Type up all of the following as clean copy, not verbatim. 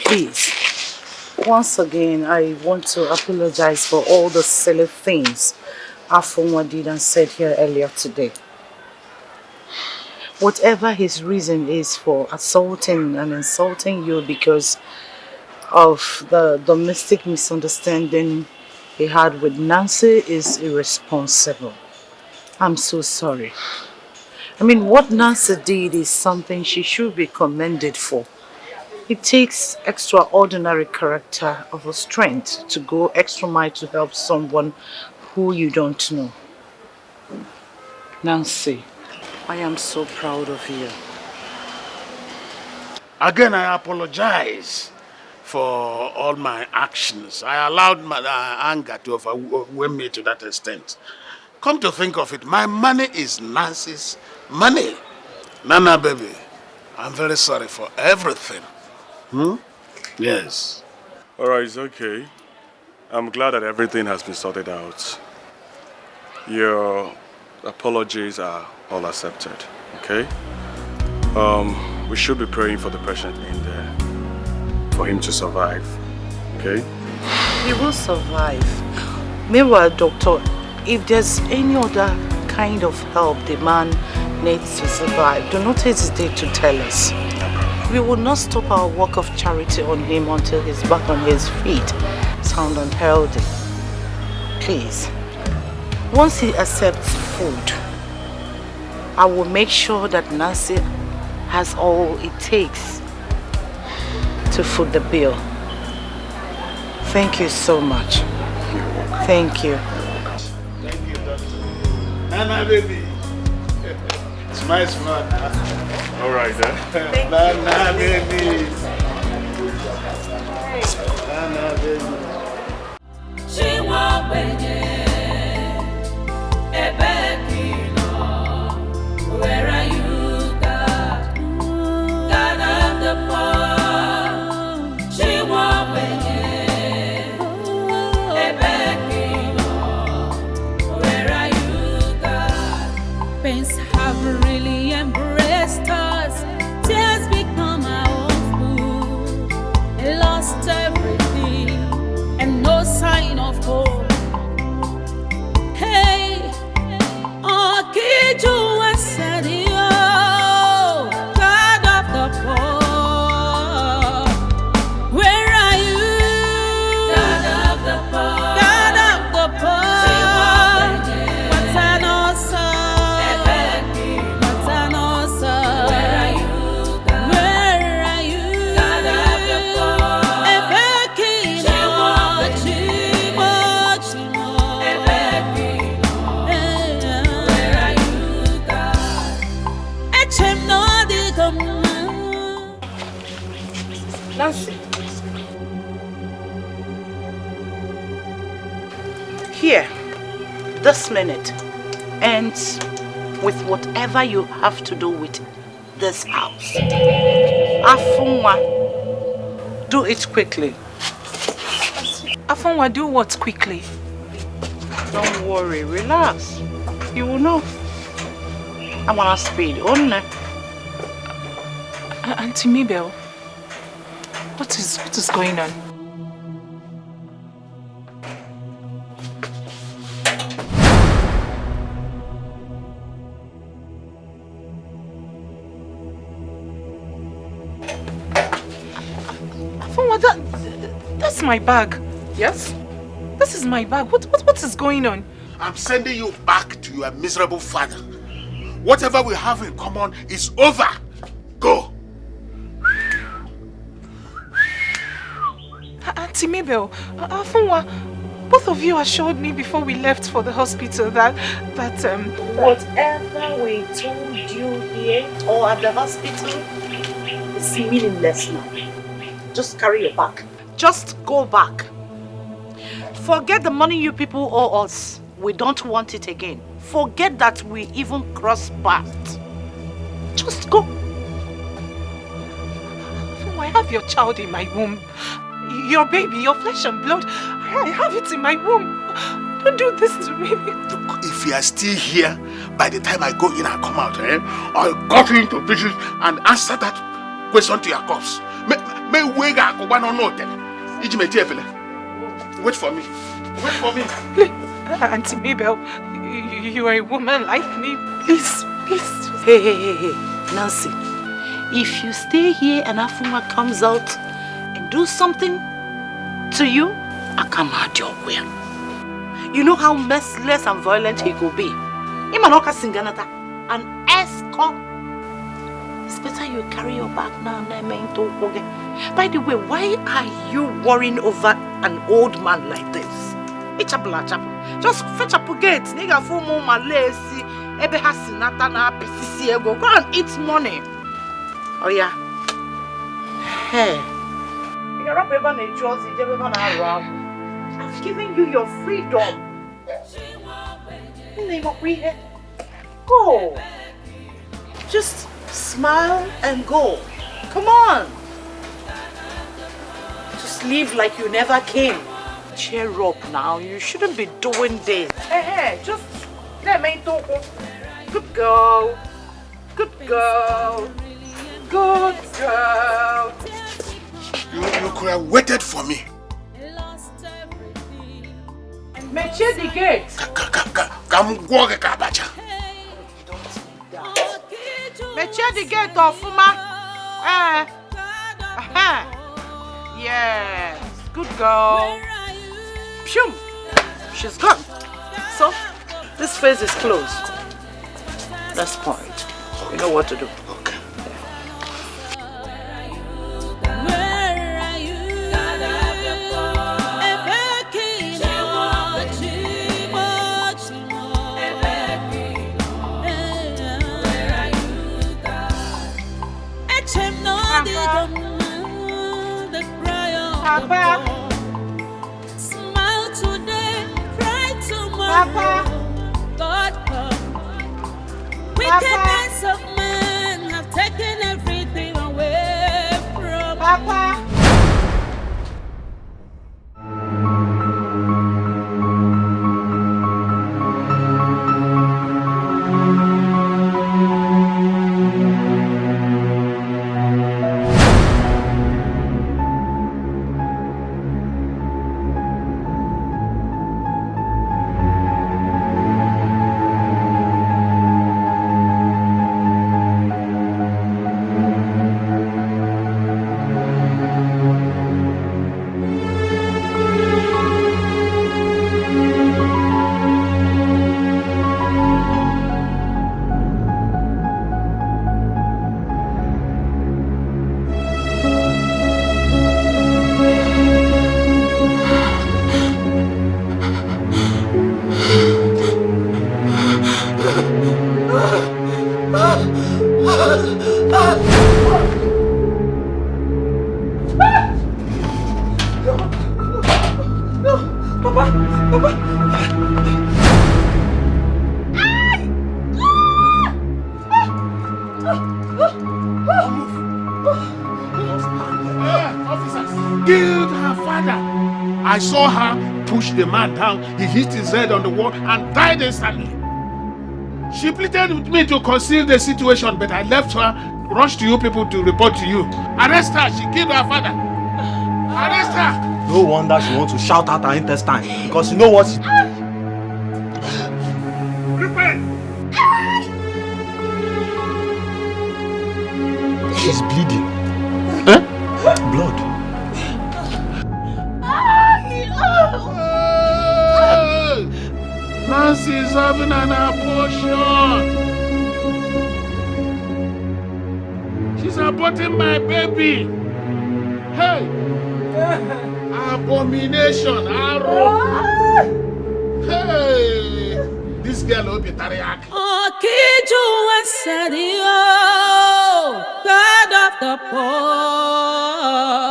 Please, once again, I want to apologize for all the silly things Afunwa did and said here earlier today. Whatever his reason is for assaulting and insulting you because of the domestic misunderstanding he had with Nancy is irresponsible. I'm so sorry. I mean, what Nancy did is something she should be commended for. It takes extraordinary character of a strength to go extra mile to help someone who you don't know. Nancy, I am so proud of you. Again, I apologize for all my actions. I allowed my anger to overwhelm me to that extent. Come to think of it, my money is Nancy's money. Nana, baby, I'm very sorry for everything. Yes. Alright, it's okay. I'm glad that everything has been sorted out. Your apologies are all accepted, okay? We should be praying for the patient in there, for him to survive, okay? He will survive. Meanwhile, doctor, if there's any other kind of help the man needs to survive, do not hesitate to tell us. We will not stop our work of charity on him until he's back on his feet, sound and healthy. Please, once he accepts food, I will make sure that Nancy has all it takes to foot the bill. Thank you so much. Thank you. Thank you, doctor. Nana, baby. Smile, smile. Alright then. Nana, baby. Nana, baby. She won't where are you, God? God of the poor. She won't where are you, God? Pains have really embraced us. Tears become our own food. Lost everything and no sign of hope. Hey, oh, kid, you said you, God of the poor. Where are you? God of the poor. God of the poor. What's an awesome? What's an awesome? Where are you, God? Where are you? God of the poor. Where are you, God? Nancy. Here, this minute ends with whatever you have to do with this house. Afunwa, do it quickly. Afunwa, do what quickly? Don't worry, relax. You will know. I'm gonna speed only. Auntie Mabel, what is going on? Afunwa, that's my bag. Yes? This is my bag. What is going on? I'm sending you back to your miserable father. Whatever we have in common is over. Go. Auntie Mabel, Afunwa, both of you assured me before we left for the hospital that whatever we told you here or at the hospital is meaningless now. Just carry your bag. Just go back. Forget the money you people owe us. We don't want it again. Forget that we even crossed paths. Just go. I have your child in my womb. Your baby, your flesh and blood. I have it in my womb. Don't do this to me. Look, if you are still here, by the time I go in and come out, I'll cut you into pieces and answer that question to your corpse. Wait for me. Wait for me. Auntie Mabel, you are a woman like me. Please, please. Hey. Nancy, if you stay here and Afuma comes out and do something to you, I come out your way. You know how merciless and violent he could be. Imanoka Singanata, an escort. It's better you carry your bag now and then. By the way, why are you worrying over an old man like this? Just fetch up a gate. Nigga for more Malaysi. Ebe hasinata na pesisi ego. Go and eat money. Oh yeah. Hey. I've given you your freedom. Go. Just smile and go. Come on. Just leave like you never came. Cheer up now. You shouldn't be doing this. Hey, just let me talk. Good girl. Good girl. Good girl. You could have waited for me. Meche the gate. Come walk a kabacha. Meche the gate, Ofuma. Yes. Good girl. Phew. She's gone. So, this phase is closed. That's point. You know what to do. Okay. Papa. Smile today, cry tomorrow. Papa. God, wickedness of men have taken everything away from Papa. I saw her push the man down. He hit his head on the wall and died instantly. She pleaded with me to conceal the situation, but I left her, rushed to you people to report to you. Arrest her. She killed her father. Arrest her. No wonder she wants to shout out her intestine, because you know what she... She's bleeding. Huh? Blood. Nancy is having an abortion. She's aborting my baby. Hey! Abomination, arrow. Hey! This girl will be teriyaki. God of the poor,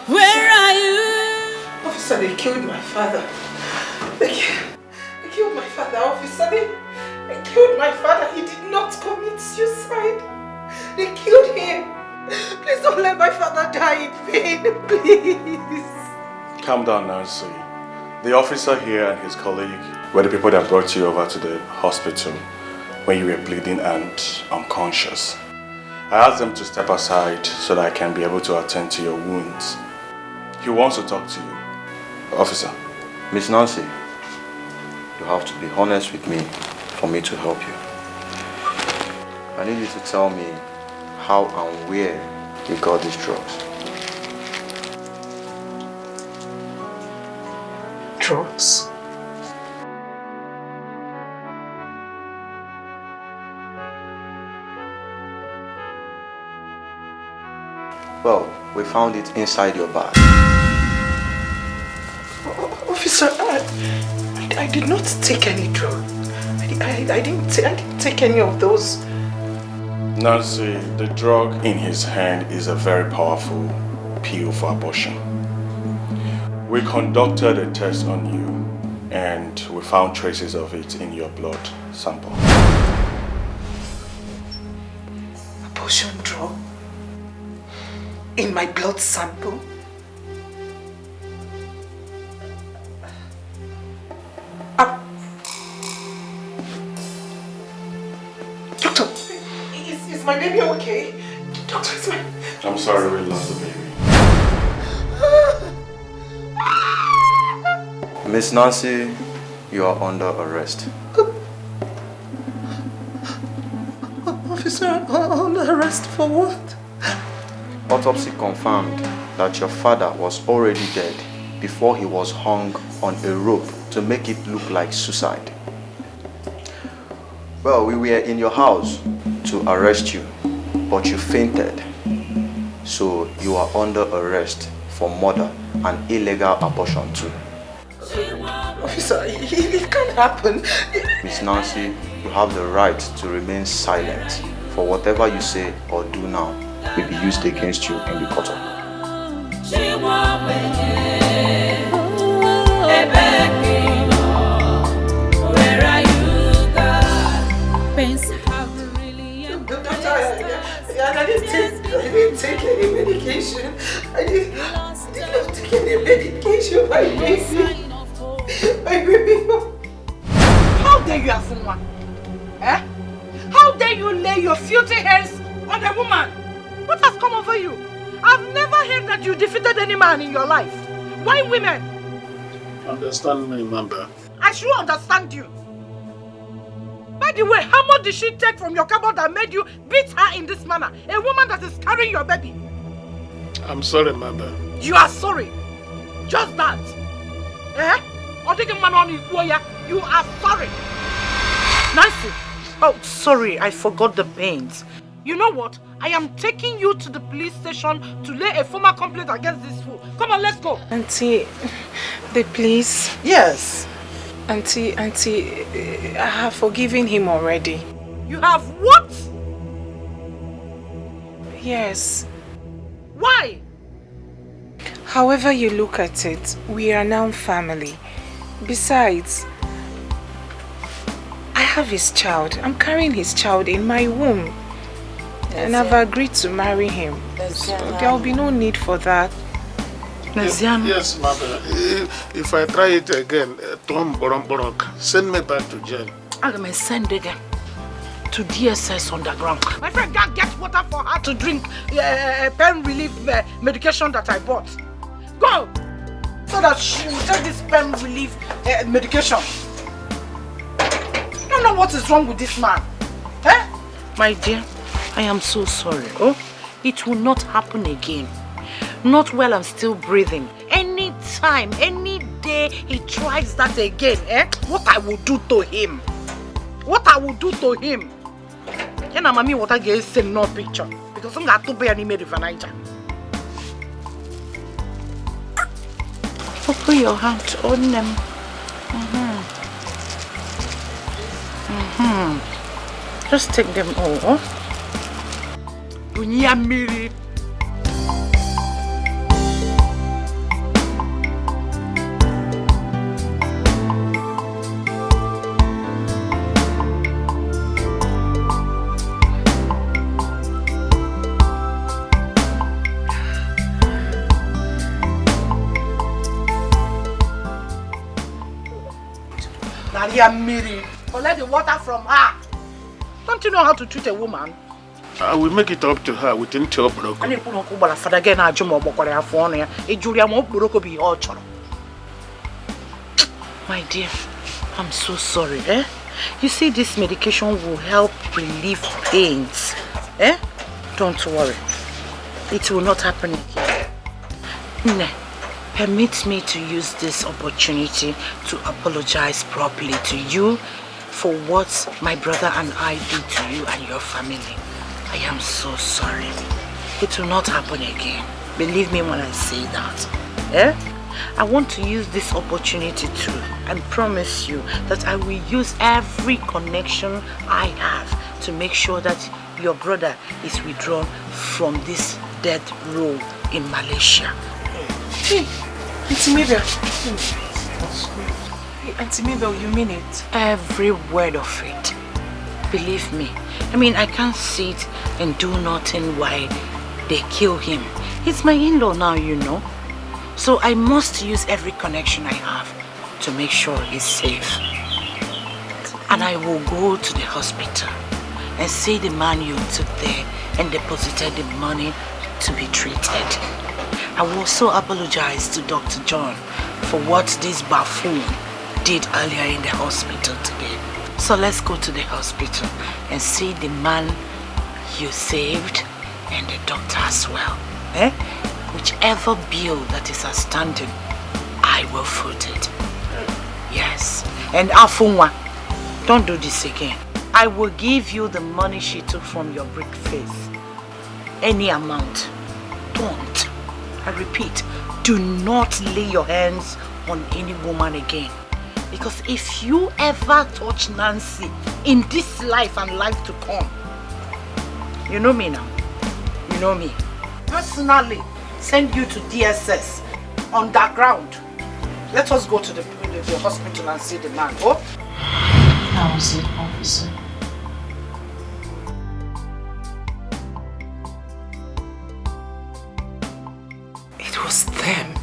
where are you? Officer, they killed my father. They killed my father, officer. They killed my father. He did not commit suicide. They killed him. Please don't let my father die in pain, please. Calm down, Nancy. The officer here and his colleague were the people that brought you over to the hospital when you were bleeding and unconscious. I asked them to step aside so that I can be able to attend to your wounds. He wants to talk to you. Officer. Miss Nancy, you have to be honest with me for me to help you. I need you to tell me how and where you got these drugs. Drugs? Well, we found it inside your bag. Officer, I did not take any drug. I didn't take any of those. Nancy, the drug in his hand is a very powerful pill for abortion. We conducted a test on you and we found traces of it in your blood sample. Abortion drug? In my blood sample? Doctor, is my baby okay? Doctor, is my... I'm sorry we lost the baby. Miss Nancy, you are under arrest. Officer, under arrest for what? Autopsy confirmed that your father was already dead before he was hung on a rope to make it look like suicide. Well, we were in your house to arrest you, but you fainted. So you are under arrest for murder and illegal abortion too. Officer, it can't happen. Miss Nancy, you have the right to remain silent, for whatever you say or do now will be used against you in the court. Where are you, God? Pains have really I didn't take any medication. I did not take any medication. My baby. My baby. How dare you, Afunwa? Eh? How dare you lay your filthy hands on a woman? What has come over you? I've never heard that you defeated any man in your life. Why women? Understand me, Mamba. I should understand you. By the way, how much did she take from your cupboard that made you beat her in this manner? A woman that is carrying your baby. I'm sorry, Mamba. You are sorry. Just that. Eh? You are sorry. Nancy. Oh, sorry, I forgot the pains. You know what? I am taking you to the police station to lay a formal complaint against this fool. Come on, let's go. Auntie, the police? Yes. Auntie, I have forgiven him already. You have what? Yes. Why? However you look at it, we are now family. Besides, I have his child. I'm carrying his child in my womb. And I've agreed to marry him. So there will be no need for that. Yes, Mother. If I try it again, Tom Boromborok, send me back to jail. I'm going to send again to DSS underground. My friend can't get water for her to drink pain relief medication that I bought. Go! So that she will take this pain relief medication. I don't know what is wrong with this man. Eh? My dear, I am so sorry. Oh, it will not happen again. Not while I'm still breathing. Anytime, any day he tries that again, what I will do to him. What I will do to him. And I'm what I get send no picture. Because I'm going to be an email for Niger. Put your hand on them. Just take them all. Dunya Miri. Nadia Miri. Collect the water from her. Don't you know how to treat a woman? I will make it up to her within 12 o'clock. My dear, I'm so sorry, eh? You see, this medication will help relieve pains, eh? Don't worry. It will not happen again. Ne, permit me to use this opportunity to apologize properly to you for what my brother and I did to you and your family. I am so sorry. It will not happen again. Believe me when I say that. Eh? I want to use this opportunity too and promise you that I will use every connection I have to make sure that your brother is withdrawn from this death row in Malaysia. Hey, Auntie Mabel. Hey, Auntie Mabel, you mean it? Every word of it. Believe me. I mean, I can't sit and do nothing while they kill him. He's my in-law now, you know. So I must use every connection I have to make sure he's safe. And I will go to the hospital and see the man you took there and deposited the money to be treated. I will also apologize to Dr. John for what this buffoon did earlier in the hospital today. So let's go to the hospital and see the man you saved and the doctor as well. Eh? Whichever bill that is outstanding, I will foot it. Yes. And Afunwa, don't do this again. I will give you the money she took from your brick face. Any amount. Don't. I repeat, do not lay your hands on any woman again. Because if you ever touch Nancy in this life and life to come, you know me now. You know me. Personally, send you to DSS underground. Let us go to the hospital and see the man. Oh? How was it, officer? It was them.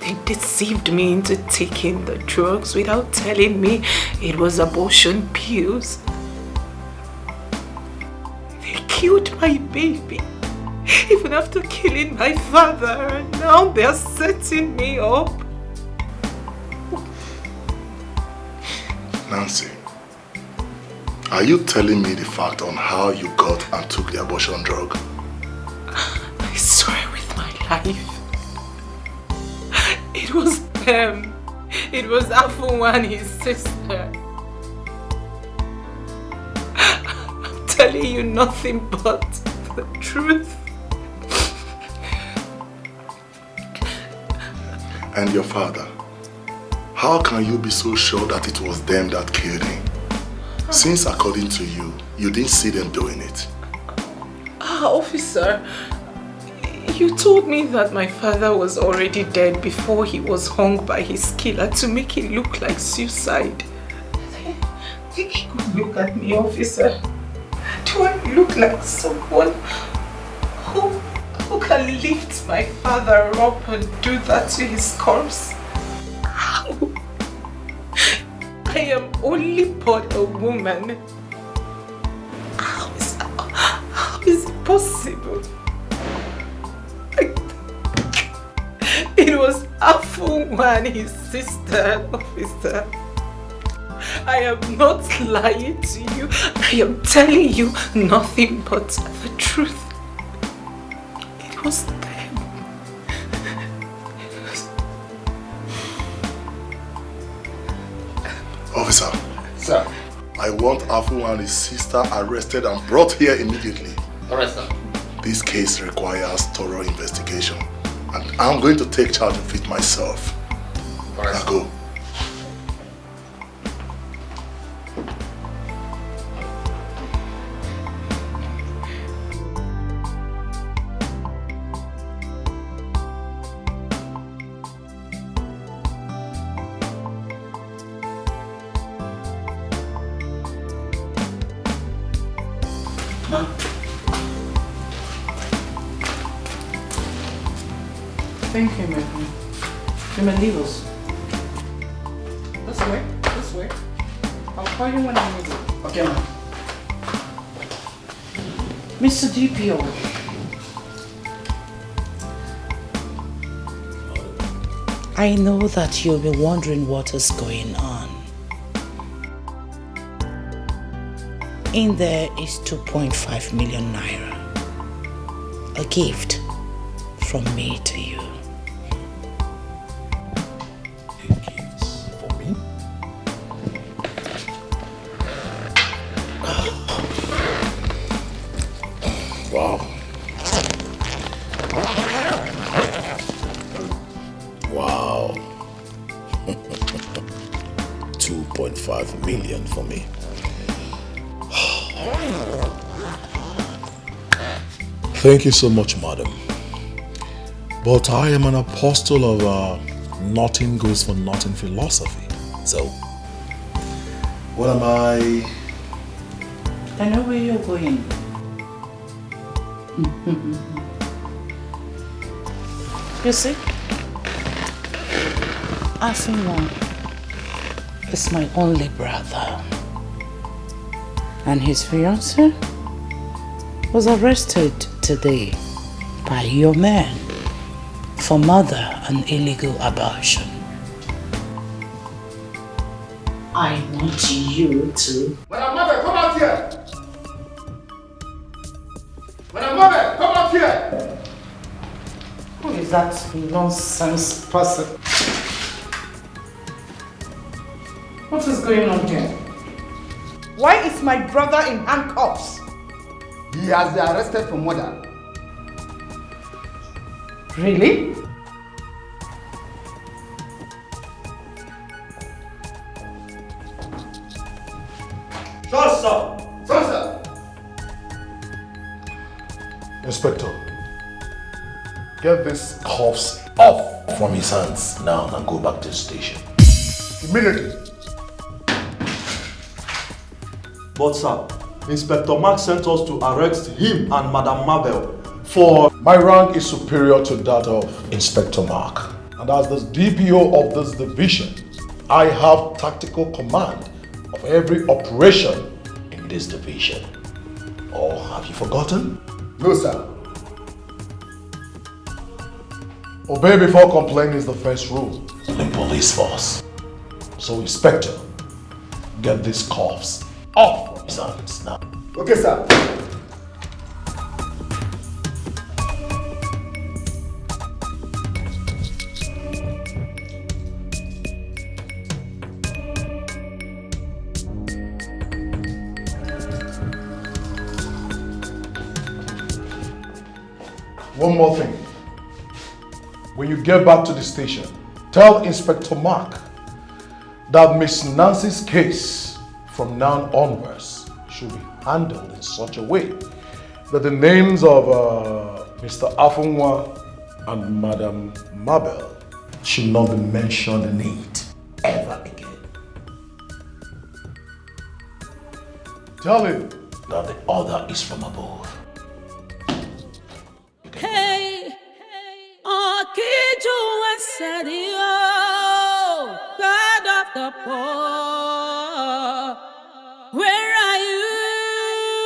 They deceived me into taking the drugs without telling me it was abortion pills. They killed my baby. Even after killing my father, and now they're setting me up. Nancy, are you telling me the fact on how you got and took the abortion drug? I swear with my life. It was them. It was Afunwa and his sister. I'm telling you nothing but the truth. And your father? How can you be so sure that it was them that killed him? Since according to you, you didn't see them doing it. Officer, you told me that my father was already dead before he was hung by his killer to make it look like suicide. Take a good look at me, officer. Do I look like someone who can lift my father up and do that to his corpse? How? I am only but a woman. How is it possible? It was Afunwa and his sister, officer. I am not lying to you. I am telling you nothing but the truth. It was them. Officer. Sir. I want Afunwa and his sister arrested and brought here immediately. Alright, sir. This case requires thorough investigation. And I'm going to take charge of it myself. Alright, now go. Thank you, my friend. You may leave us. This way. I'll call you when I need you. Okay, ma'am. Mr. DPO. I know that you'll be wondering what is going on. In there is 2.5 million naira. A gift from me to you. A gift for me? Wow. Wow. 2.5 million for me. Thank you so much, madam. But I am an apostle of nothing goes for nothing philosophy. So, what am I? I know where you're going. You see? Afinwa is my only brother. And his fiancée was arrested today by your man for murder and illegal abortion. I want you to... Madam Mother, come out here! Madam Mother, come out here! Who is that nonsense person? What is going on here? Why is my brother in handcuffs? He has been arrested for murder. Really? Sure, sir. Sure, sir. Inspector, get these cuffs off from his hands now and go back to the station. Immediately. But sir, Inspector Mark sent us to arrest him and Madam Mabel for... My rank is superior to that of Inspector Mark. And as the DPO of this division, I have tactical command of every operation in this division. Or have you forgotten? No, sir. Obey before complaining is the first rule in police force. So, Inspector, get these cuffs off from his hands now. Okay, sir. One more thing. When you get back to the station, tell Inspector Mark that Miss Nancy's case from now onwards should be handled in such a way that the names of Mr. Afunwa and Madam Mabel should not be mentioned in it ever again. Tell him that the order is from above. Hey, Okiju Wasadio, God of the poor, where are you?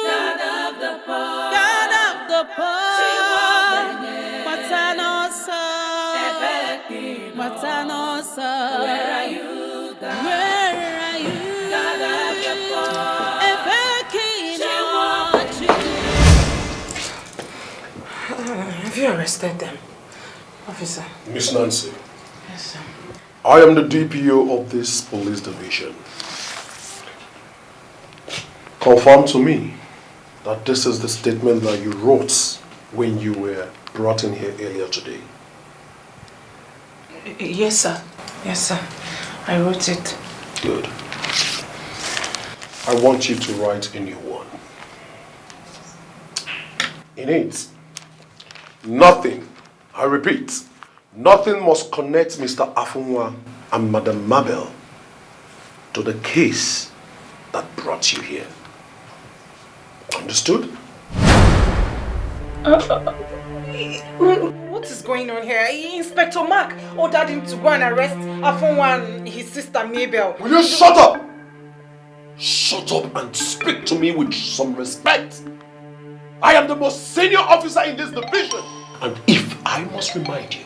God of the poor, God of the poor, Matanosa, Matanosa, where are you? God? Where are you? God of the poor, Have you arrested them, officer? Miss Nancy. Yes, sir. I am the DPO of this police division. Confirm to me that this is the statement that you wrote when you were brought in here earlier today. Yes, sir. Yes, sir. I wrote it. Good. I want you to write a new one. In it, nothing, I repeat, nothing must connect Mr. Afunwa and Madam Mabel to the case that brought you here. Understood? What is going on here? Inspector Mark ordered him to go and arrest Afunwa and his sister Mabel. Will you shut up? Shut up and speak to me with some respect. I am the most senior officer in this division. And if I must remind you,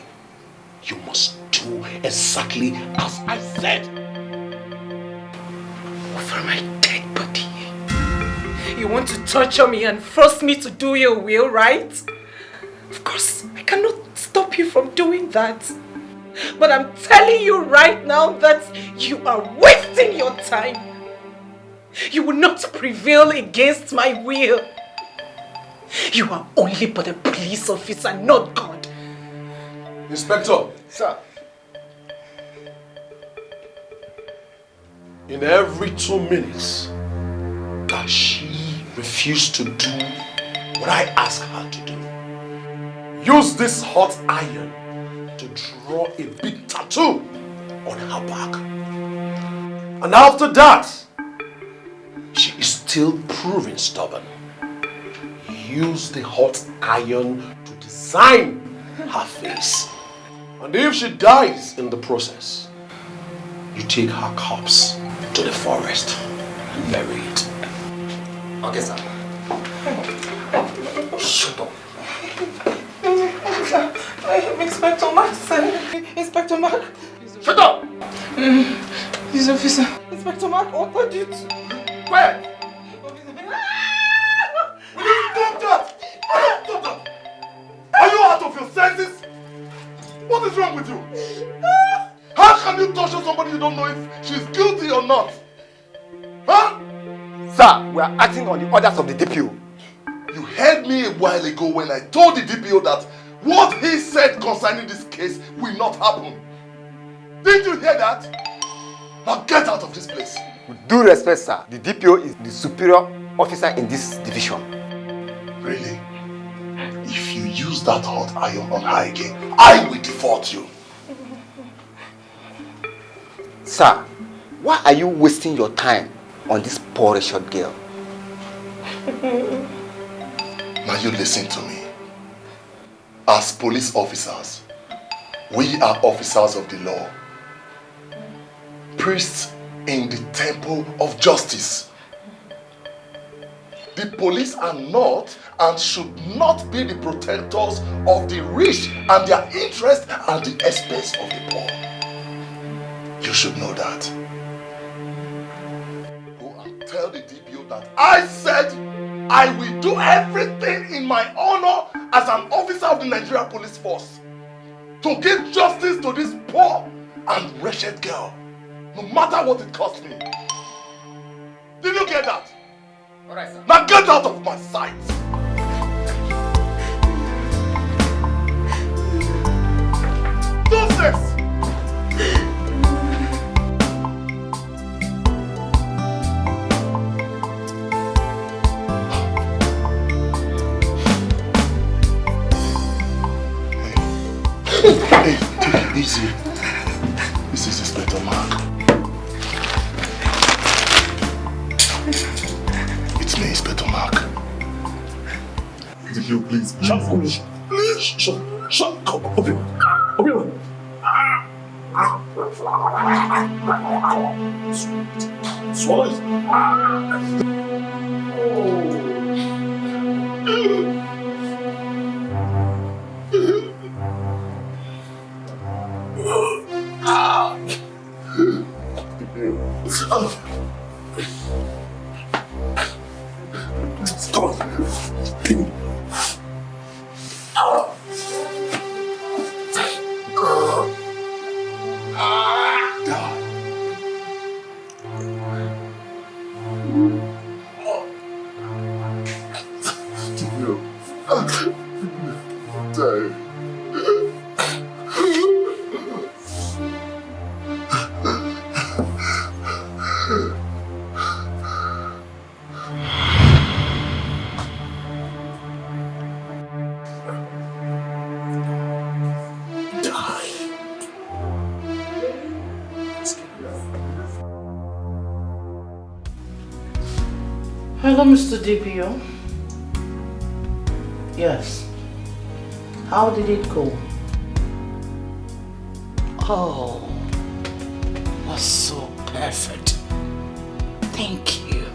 you must do exactly as I said. Over my dead body. You want to torture me and force me to do your will, right? Of course, I cannot stop you from doing that. But I'm telling you right now that you are wasting your time. You will not prevail against my will. You are only but a police officer, not God. Inspector. Sir. In every 2 minutes that she refused to do what I asked her to do, use this hot iron to draw a big tattoo on her back. And after that, she is still proving stubborn. Use the hot iron to design her face. And if she dies in the process, you take her corpse to the forest and bury it. Okay, sir. Shut up. Inspector Mark, sir. Inspector Mark. Shut up! This officer. Inspector Mark ordered you to. Where? Will you stop that? Stop that! Are you out of your senses? What is wrong with you? How can you torture somebody you don't know if she's guilty or not? Huh? Sir, we are acting on the orders of the DPO. You heard me a while ago when I told the DPO that what he said concerning this case will not happen. Did you hear that? Now get out of this place. With due respect, sir, the DPO is the superior officer in this division. Really? If you use that hot iron on her again, I will default you. Sir, why are you wasting your time on this poor short girl? Now you listen to me. As police officers, we are officers of the law. Priests in the temple of justice. The police are not and should not be the protectors of the rich and their interest at the expense of the poor. You should know that. Go and tell the DPO that I said I will do everything in my honor as an officer of the Nigerian police force to give justice to this poor and wretched girl, no matter what it costs me. Did you get that? Alright, sir. Now get out of my sight! Do this! Hey, take it easy. This is Inspector Mark. It's me, Inspector Mark. DPO, please. Shut up. Please, shut up. Open. Swallow it. Hello, Mr. DPO. Yes. How did it go? Oh, that's so perfect. Thank you.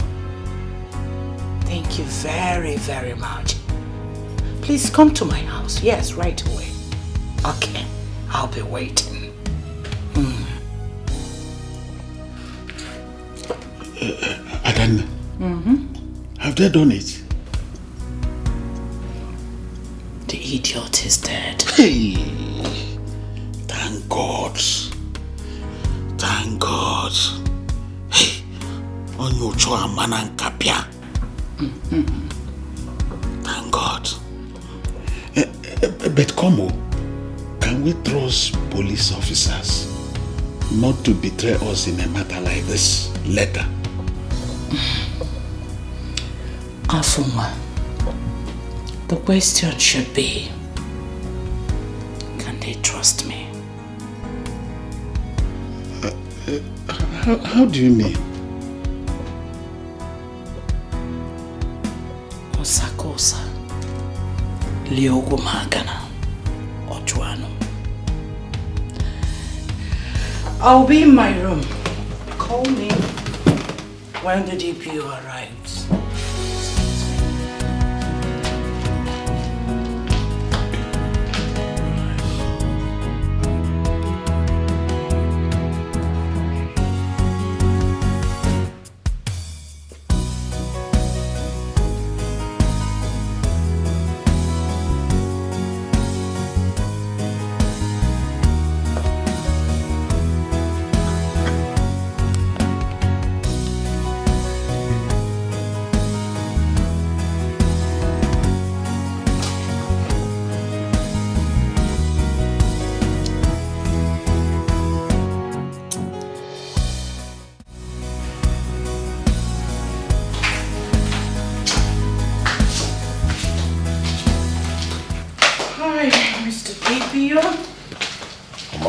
Thank you very, very much. Please come to my house. Yes, right away. Okay, I'll be waiting. Adanna, have they done it? The idiot is dead. Hey, thank God. Thank God. Hey, on your choa manan kapia. Thank God. But Como, can we trust police officers not to betray us in a matter like this later? Afuma, the question should be, can they trust me? How do you mean? Osakosa, Liogo Magana, Ojuano. I'll be in my room. Call me when the DPO arrives.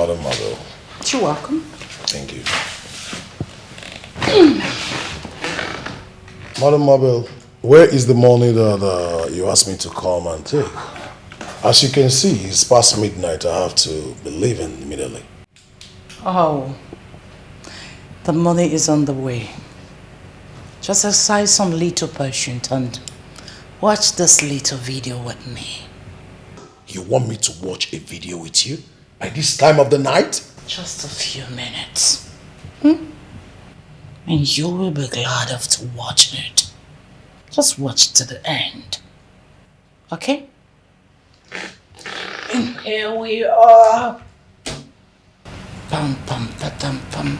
Mother. You're welcome. Thank you. Madam Mabel, where is the money that you asked me to come and take? As you can see, it's past midnight. I have to be leaving immediately. Oh, the money is on the way. Just exercise some little patience and watch this little video with me. You want me to watch a video with you? At this time of the night? Just a few minutes. And you will be glad of to watch it. Just watch to the end. Okay? And here we are. Pam pam patam pam.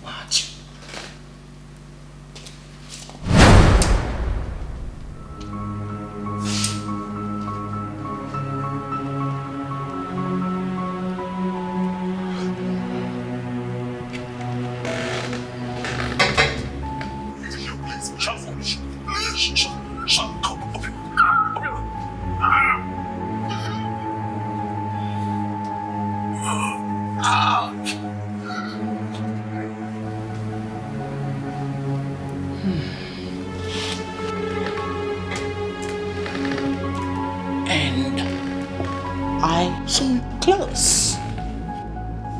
Watch.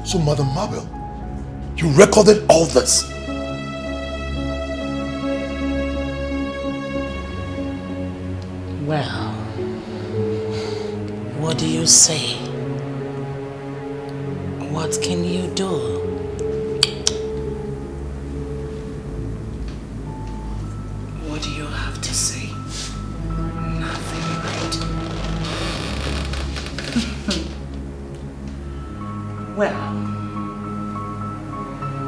So, Mother Mabel, you recorded all this? Well, what do you say? What can you do? What do you have to say? Nothing, right? Well,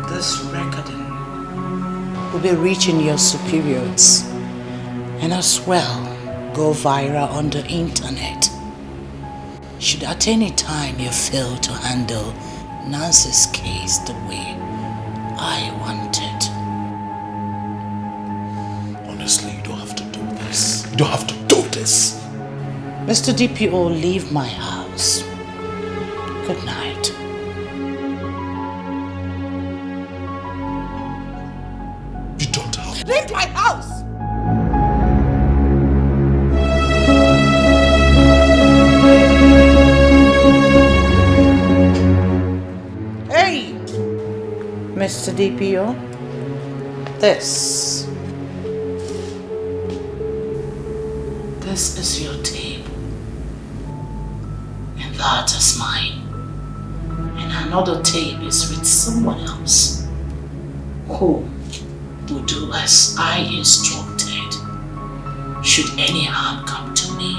this recording will be reaching your superiors and as well go viral on the internet. Should at any time you fail to handle Nancy's case the way I want it. Honestly, you don't have to do this. You don't have to do this. Mr. DPO, leave my house. Good night. You don't have to. Leave my house! Hey! Mr. DPO, this is your tape, and that is mine, and another tape is with someone else who will do as I instructed should any harm come to me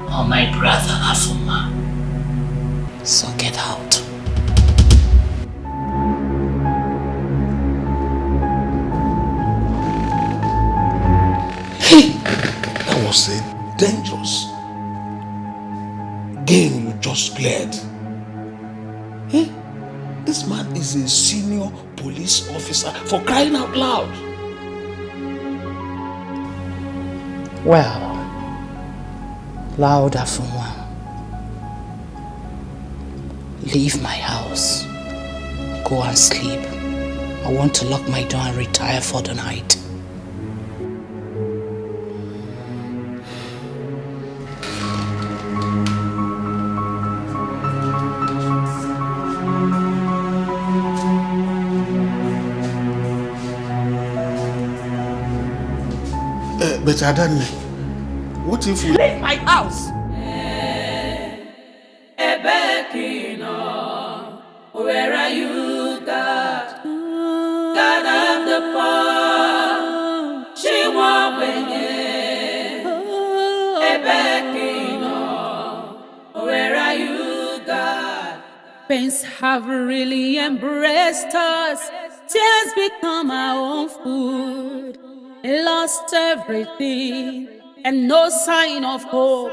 or my brother Afuma. So get out. Hey! That was a dangerous game you just played. Hey! This man is a senior police officer, for crying out loud. Well, loud Afuma, leave my house. Go and sleep. I want to lock my door and retire for the night. But Adane, what if we... Leave my house! Where are you, God? God of the poor. She won't bring it. Where are you, God? Pains have really embraced us. Tears become our own food. Lost everything and no sign of hope.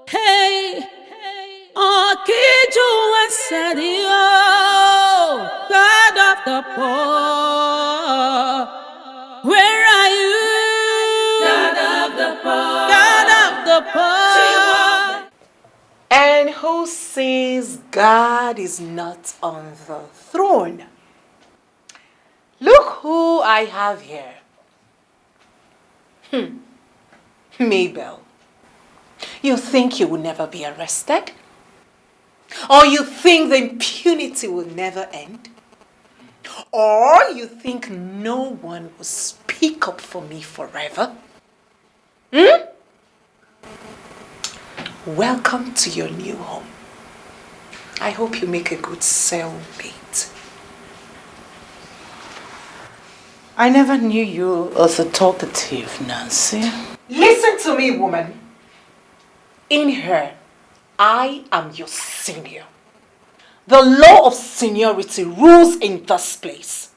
Hey, Okiju Asadio, God of the poor, where are you? God of the poor, God of the poor. And who says God is not on the throne? Look who I have here. Mabel, you think you will never be arrested? Or you think the impunity will never end? Or you think no one will speak up for me forever? Welcome to your new home. I hope you make a good cellmate. I never knew you as a talkative, Nancy. Listen to me, woman. In here, I am your senior. The law of seniority rules in this place.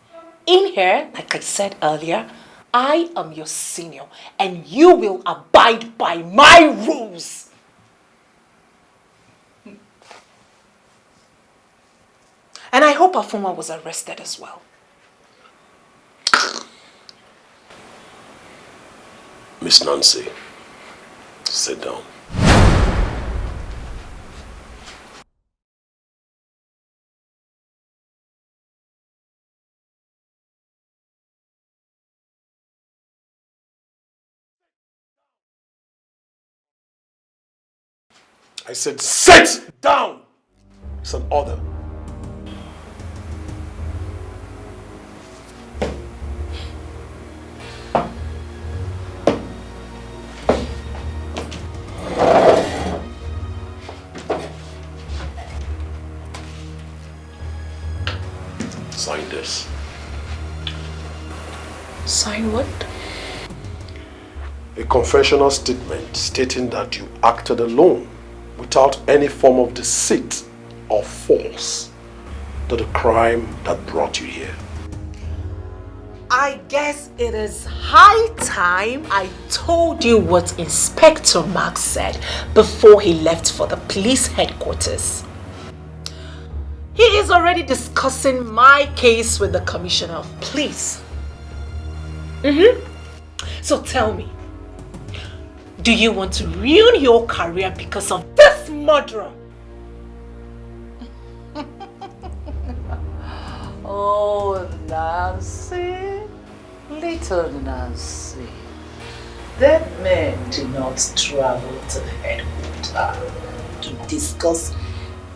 In here, like I said earlier, I am your senior and you will abide by my rules. And I hope Afuma was arrested as well. Miss Nancy, sit down. I said sit down! It's an order. Sign this. Sign what? A confessional statement stating that you acted alone without any form of deceit or force to the crime that brought you here. I guess it is high time I told you what Inspector Mark said before he left for the police headquarters. He is already discussing my case with the Commissioner of Police. So tell me, do you want to ruin your career because of this murderer? Oh, Nancy, little Nancy. Dead men do not travel to the headquarters to discuss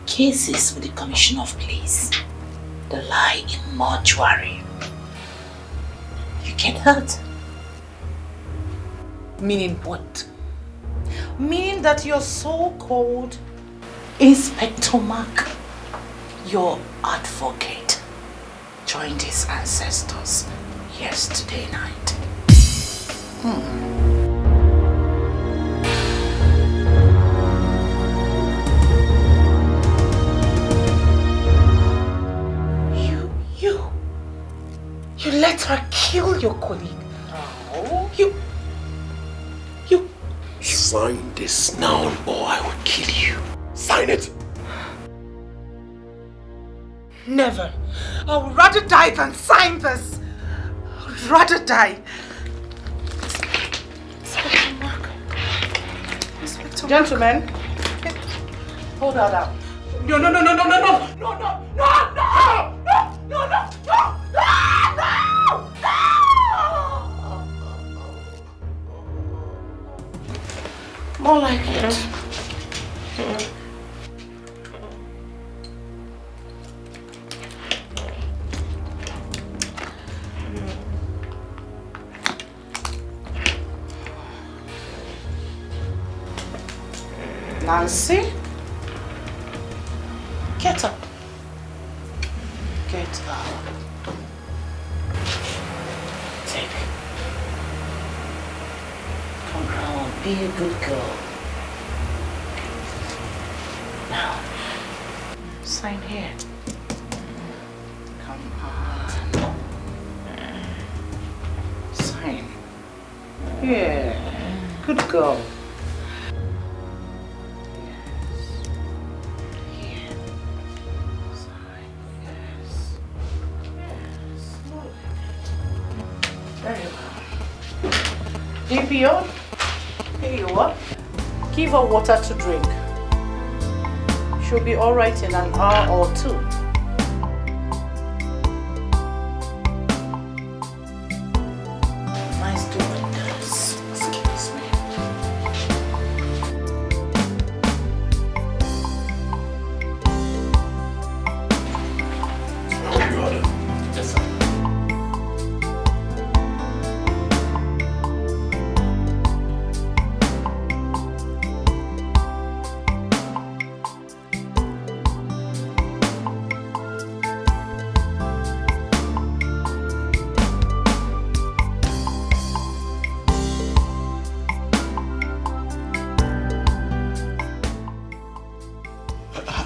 cases with the Commissioner of Police. the lie in mortuary. You get that? Meaning what? Meaning that your so-called Inspector Mark, your advocate, joined his ancestors yesterday night. You let her kill your colleague. No. You Sign this now or I will kill you. Sign it. never. I would rather die than sign this. I would rather die. Inspector Mark. Inspector Gentlemen, hold that up. No, no, no, no, no, no, no, no, no, no, no, no, no, no, no, no, no, More like it. Nancy, get up. Get up. Take. Come on, be a good girl. Now, sign here. Come on. Sign. Yeah, good girl. DPO, here you are. Give her water to drink. She'll be alright in an hour or two. Nice doing this. Excuse me. Yes, sir.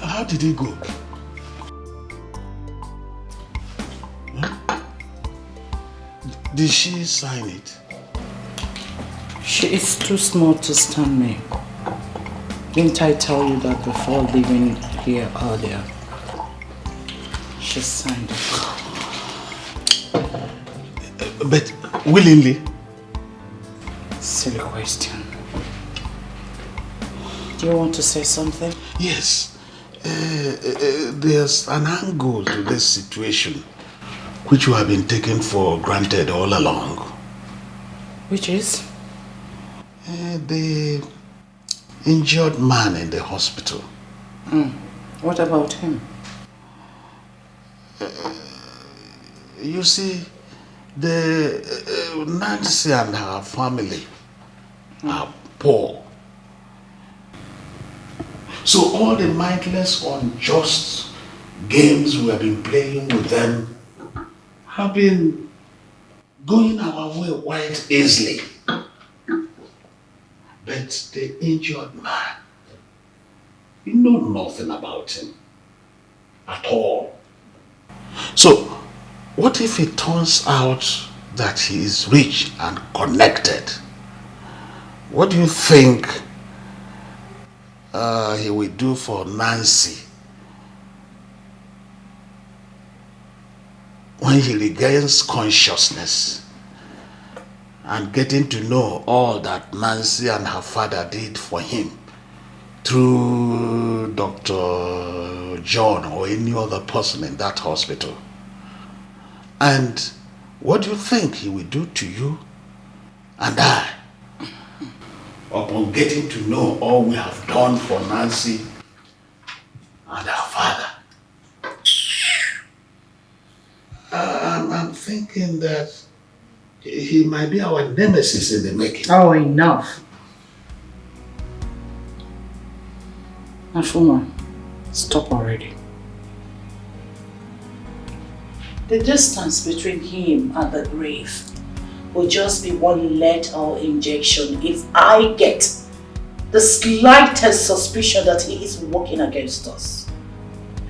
How did it go? Did she sign it? She is too small to stand me. Didn't I tell you that before leaving here earlier? She signed it. But willingly? Silly question. Do you want to say something? Yes. There's an angle to this situation which you have been taken for granted all along. Which is? The injured man in the hospital. What about him? You see, the Nancy and her family are poor. So all the mindless, unjust games we have been playing with them have been going our way quite easily. But the injured man, you know nothing about him at all. So what if it turns out that he is rich and connected? What do you think he will do for Nancy when he regains consciousness and getting to know all that Nancy and her father did for him through Dr. John or any other person in that hospital? And what do you think he will do to you and I upon getting to know all we have done for Nancy and her father? thinking that he might be our nemesis in the making. Oh, enough. Afuma, stop already. The distance between him and the grave will just be one lethal injection if I get the slightest suspicion that he is working against us.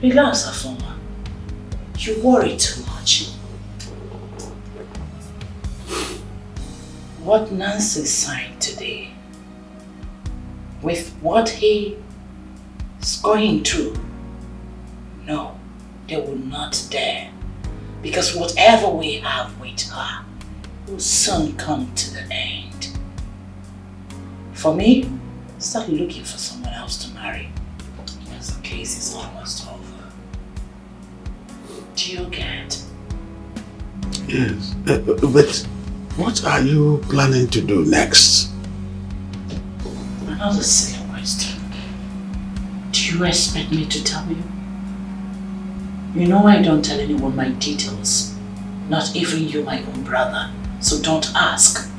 Relax, Afuma. You worry too much. What Nancy signed today, with what he is going through, no, they will not dare. Because whatever we have with her will soon come to the end. For me, start looking for someone else to marry. Because the case is almost over. Do you get? Yes, but what are you planning to do next? Another silly question. Do you expect me to tell you? You know I don't tell anyone my details. Not even you, my own brother. So don't ask.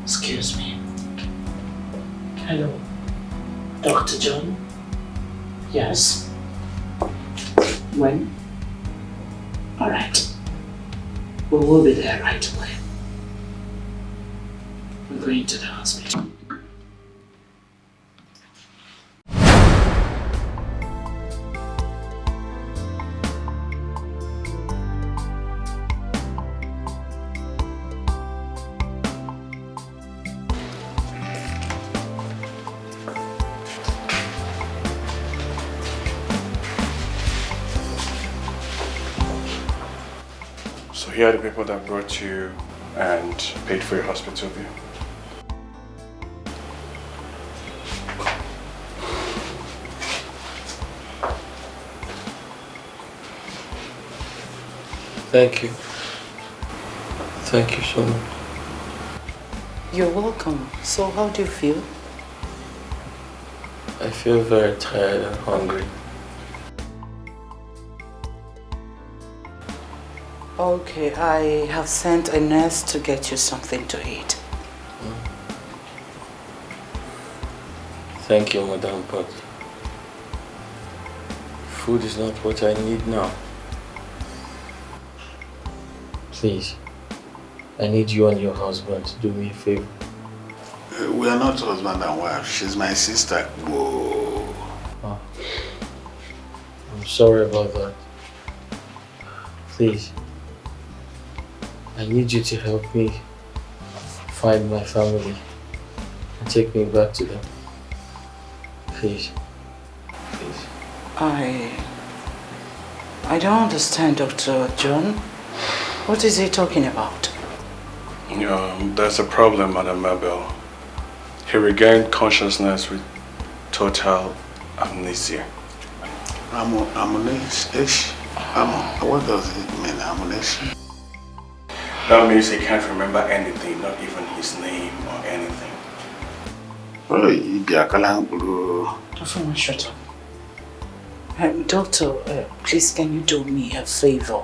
Excuse me. Hello. Dr. John? Yes? When? Alright. We will be there right away. We're going to the hospital. So here are the people that brought you and paid for your hospital bill. Thank you. Thank you so much. You're welcome. So how do you feel? I feel very tired and hungry. Okay, I have sent a nurse to get you something to eat. Thank you, madam, but food is not what I need now. Please, I need you and your husband to do me a favor. We are not husband and wife. She's my sister. Whoa. Oh. I'm sorry about that. Please, I need you to help me find my family and take me back to them. Please. Please. I don't understand, Dr. John. What is he talking about? There's a problem, Madam Mabel. He regained consciousness with total amnesia. Amnesia? What does it mean, amnesia? That means he can't remember anything, not even his name or anything. Everyone shut up. Doctor, please can you do me a favor?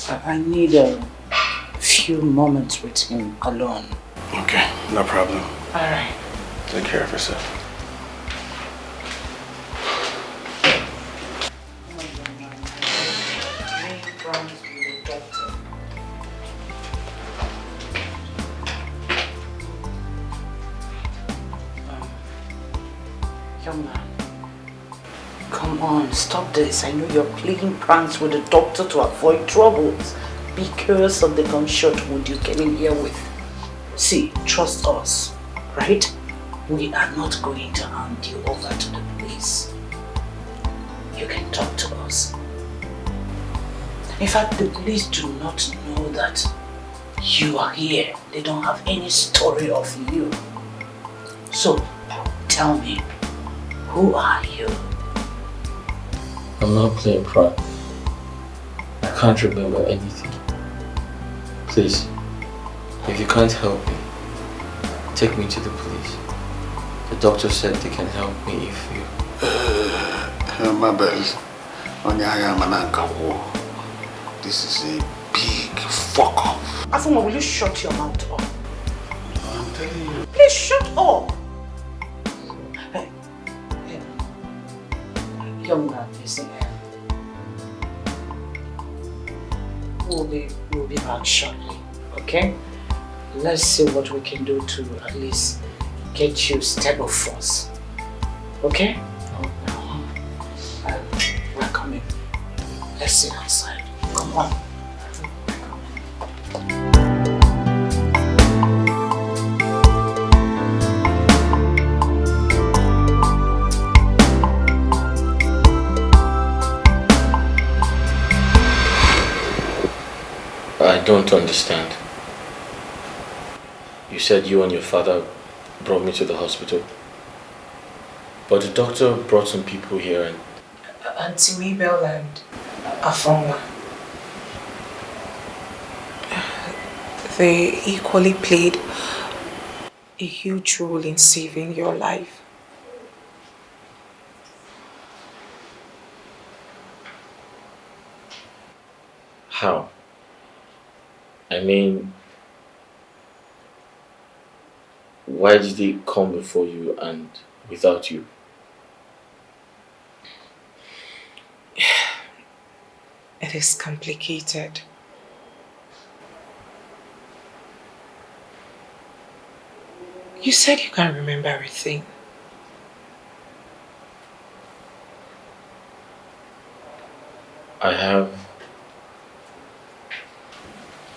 I need a few moments with him alone. Okay, no problem. Alright. Take care of yourself. Young man, come on, stop this. I know you're playing pranks with the doctor to avoid troubles because of the gunshot wound you came in here with. See, trust us, right? We are not going to hand you over to the police. You can talk to us. In fact, the police do not know that you are here. They don't have any story of you. So, tell me, who are you? I'm not playing prank. I can't remember anything. Please, if you can't help me, take me to the police. The doctor said they can help me if you... Mabel, the This is a big fuck up. Afuma, will you shut your mouth up? I'm telling you. Please shut up! Hey, young man, listen here. We'll be back shortly, okay? Let's see what we can do to at least get you stable first, okay? We're coming. Let's sit outside. Come on. I don't understand. You said you and your father brought me to the hospital. But the doctor brought some people here and... Auntie Mabel and Afoma. They equally played a huge role in saving your life. How? I mean, why did they come before you and without you? It is complicated. You said you can't remember everything. I have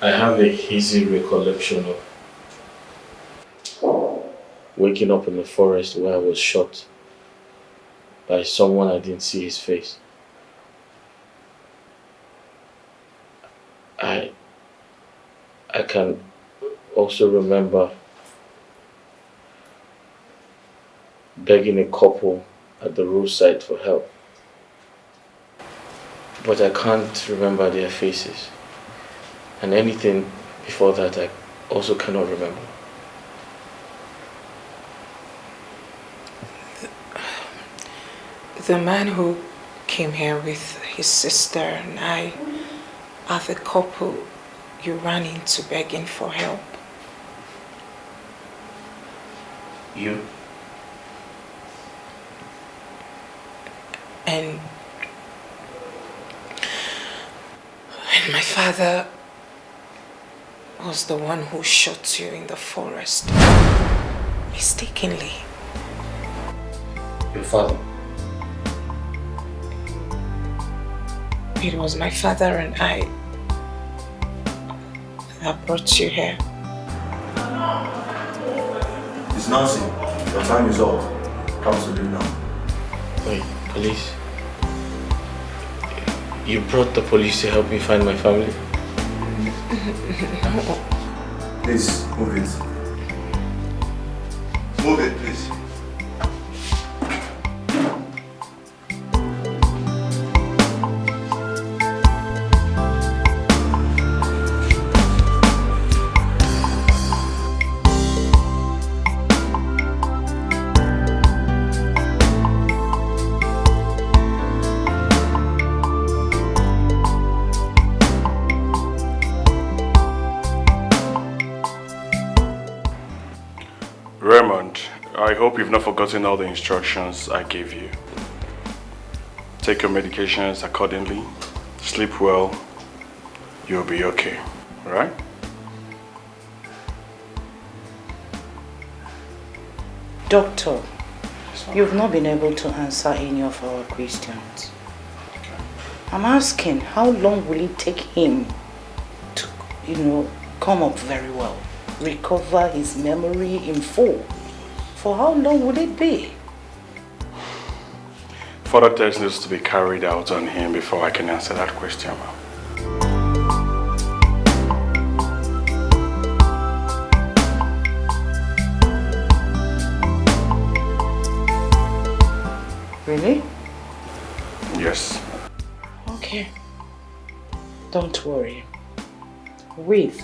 a hazy recollection of waking up in the forest where I was shot by someone I didn't see his face. I can also remember begging a couple at the roadside for help. But I can't remember their faces. And anything before that I also cannot remember. The man who came here with his sister and I are the couple you ran into begging for help. You? And my father was the one who shot you in the forest. Mistakenly. Your father? It was my father and I that brought you here. Miss Nancy, your time is up. Come to leave now. Wait, police? You brought the police to help me find my family? No. Please, move it. Move it, please. Raymond, I hope you've not forgotten all the instructions I gave you. Take your medications accordingly, sleep well, you'll be okay, alright? Doctor, you've not been able to answer any of our questions. I'm asking, how long will it take him to, come up very well? Recover his memory in full? For how long would it be? Further tests needs to be carried out on him before I can answer that question. Really? Yes. Okay. Don't worry. With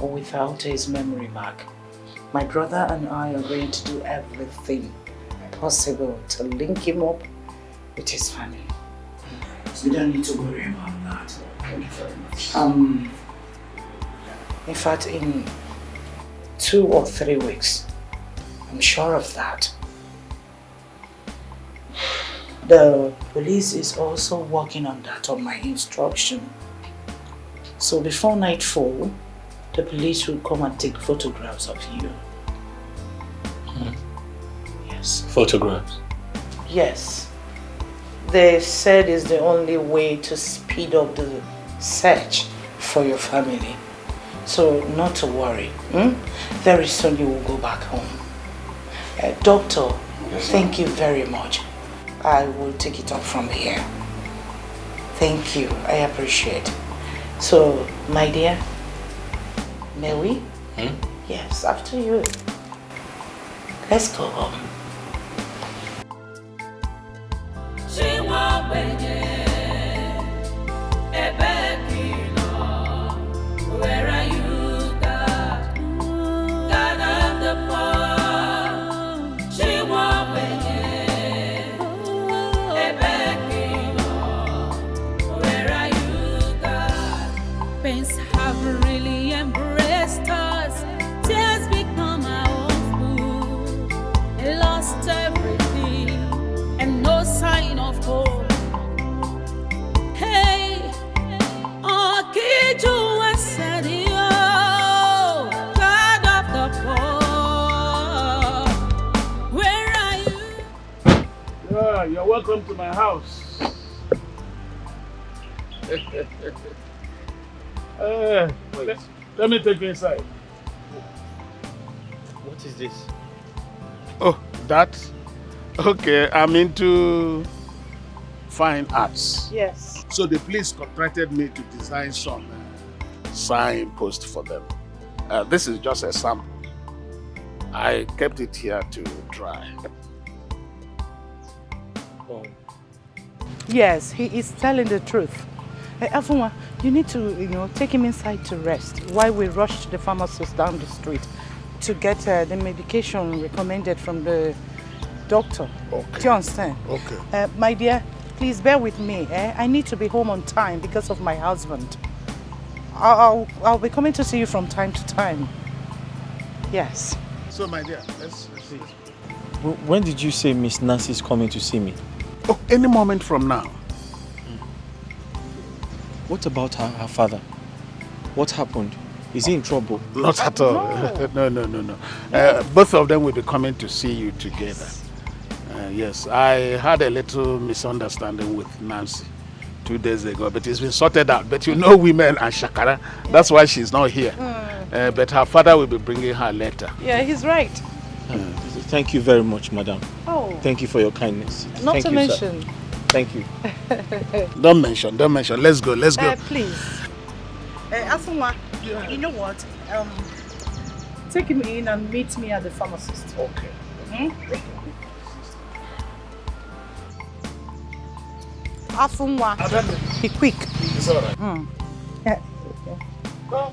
or without his memory back, my brother and I are going to do everything possible to link him up with his family. So you don't need to worry about that. Thank you very much. In fact, in 2 or 3 weeks, I'm sure of that. The police is also working on that on my instruction. So before nightfall, the police will come and take photographs of you. Yes. Photographs? Yes. They said it's the only way to speed up the search for your family. So not to worry. Very soon you will go back home. Doctor, thank you very much. I will take it up from here. Thank you. I appreciate. So, my dear, may we? Yes, after you. Let's go home. Where are you, God? God of the poor. She won't Where are you, God? Pains have really embraced us. Tears become our own food. Lost everything and no sign of hope. Hey, oh, Kiju was said, God of the poor. Where are you? Yeah, you're welcome to my house. Let me take you inside. What is this? Oh, that? Okay, I'm into fine arts. Yes. So the police contracted me to design some signposts for them. This is just a sample. I kept it here to dry. Oh. Yes, he is telling the truth. Afunwa, you need to, take him inside to rest while we rush to the pharmacist down the street to get the medication recommended from the doctor. Okay. Do you understand? Okay. My dear, please bear with me. I need to be home on time because of my husband. I'll be coming to see you from time to time. Yes. So, my dear, let's see. When did you say Miss Nancy is coming to see me? Oh, any moment from now. What about her father? What happened? Is he in trouble? Not at all. No. Both of them will be coming to see you together. Yes, I had a little misunderstanding with Nancy 2 days ago, but it's been sorted out. But women and shakara, that's why she's not here. But her father will be bringing her later. Yeah, he's right. Thank you very much, madam. Oh. Thank you for your kindness. Not Thank to you, mention. Sir. Thank you. Don't mention. Let's go. Please. Afunwa, you know what? Take him in and meet me at the pharmacist. Okay. Afunwa, be quick. It's all right. Yeah. Go.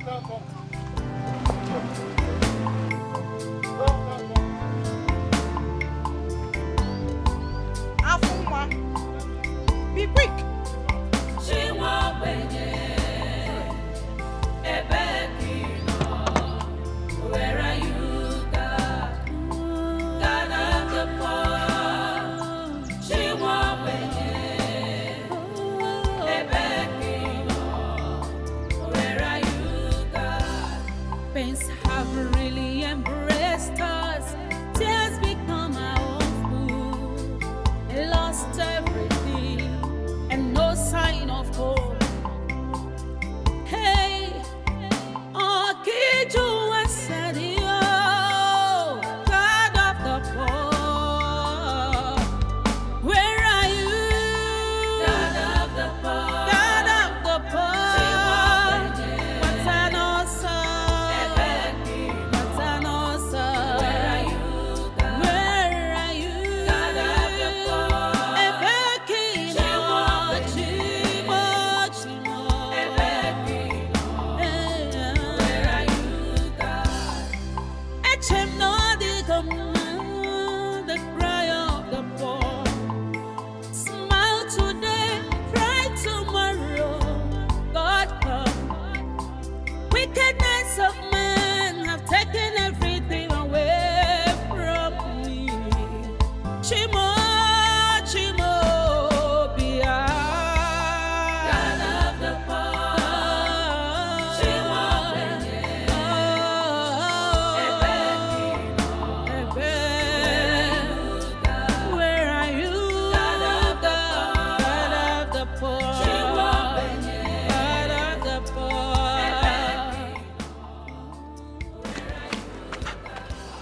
Afunwa, be quick. She won't Where are you, God? God of the poor. She won't Where are you, God? Pains have really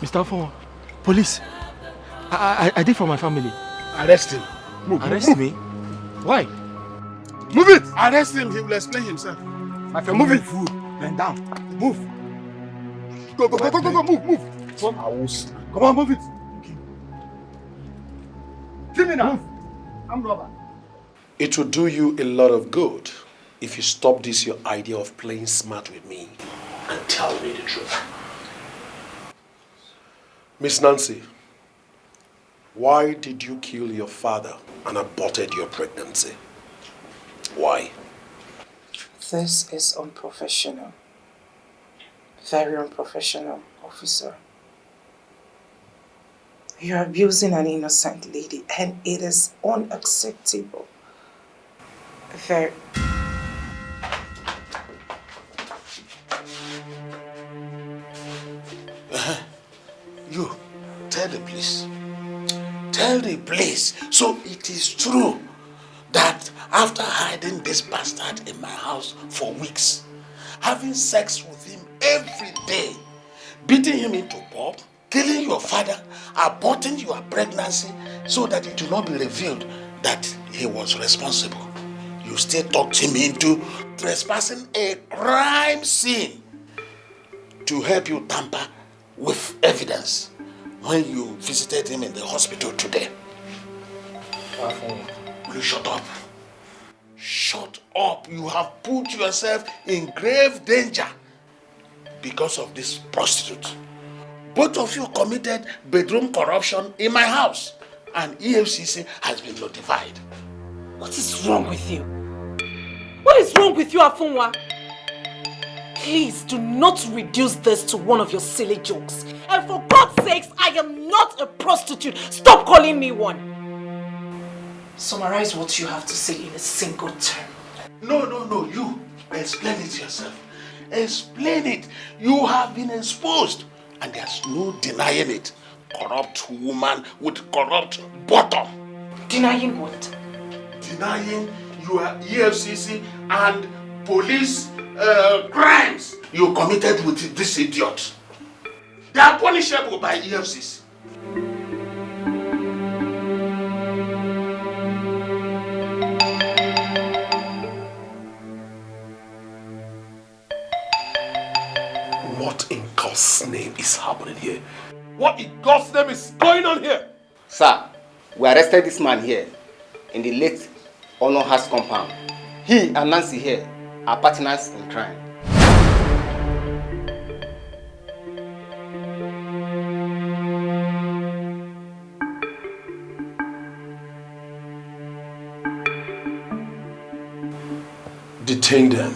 Mr. Afon, police. I did for my family. Arrest him. Arrest me? Why? Move it! Arrest him, he will explain himself. My friend, move it. Bend down. Move. Go, move. Come on, move it. Give me now. I'm robber. It will do you a lot of good if you stop this your idea of playing smart with me and tell me the truth. Miss Nancy, why did you kill your father and aborted your pregnancy? Why? This is unprofessional. Very unprofessional, officer. You're abusing an innocent lady and it is unacceptable. Very... You, tell the police. Tell the police. So it is true that after hiding this bastard in my house for weeks, having sex with him every day, beating him into pulp, killing your father, aborting your pregnancy so that it will not be revealed that he was responsible, you still talked him into trespassing a crime scene to help you tamper with evidence when you visited him in the hospital today. Will you shut up? Shut up. You have put yourself in grave danger because of this prostitute. Both of you committed bedroom corruption in my house and EFCC has been notified. What is wrong with you? What is wrong with you, Afunwa? Please do not reduce this to one of your silly jokes. And for God's sakes, I am not a prostitute. Stop calling me one. Summarize what you have to say in a single term. No, you. Explain it yourself. Explain it. You have been exposed and there's no denying it. Corrupt woman with corrupt bottom. Denying what? Denying your EFCC and police crimes you committed with this idiot. They are punishable by EFCC. What in God's name is happening here? What in God's name is going on here? Sir, we arrested this man here in the late Honor House compound. He and Nancy here are partners in crime. Detain them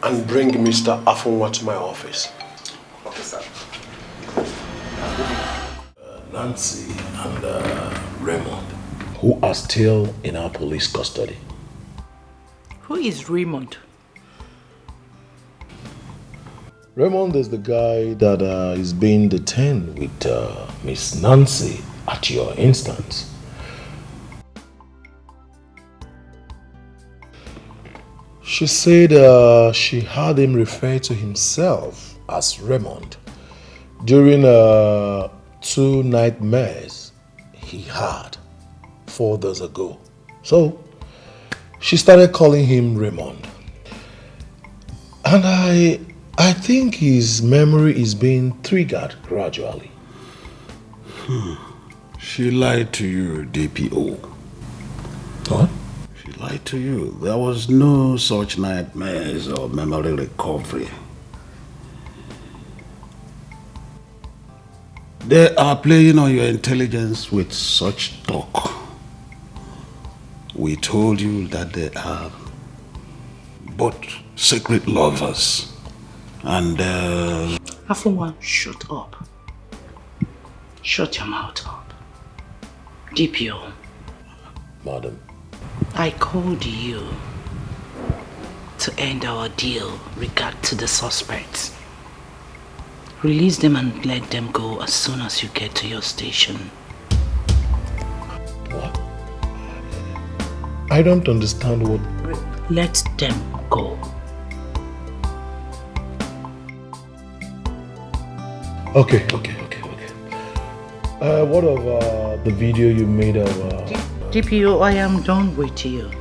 and bring Mr. Afunwa to my office. Okay, sir. Nancy and Raymond, who are still in our police custody. Who is Raymond? Raymond is the guy that is being detained with Miss Nancy at your instance. She said she heard him refer to himself as Raymond during 2 nightmares he had 4 days ago. So she started calling him Raymond. And I think his memory is being triggered gradually. She lied to you, DPO. What? She lied to you. There was no such nightmares or memory recovery. They are playing on your intelligence with such talk. We told you that they are both secret lovers. And Afunwa, shut up. Shut your mouth up. DPO. Madam. I called you to end our deal regard to the suspects. Release them and let them go as soon as you get to your station. What? I don't understand what... Let them go. Okay. What of the video you made of... DPO, I am done with you.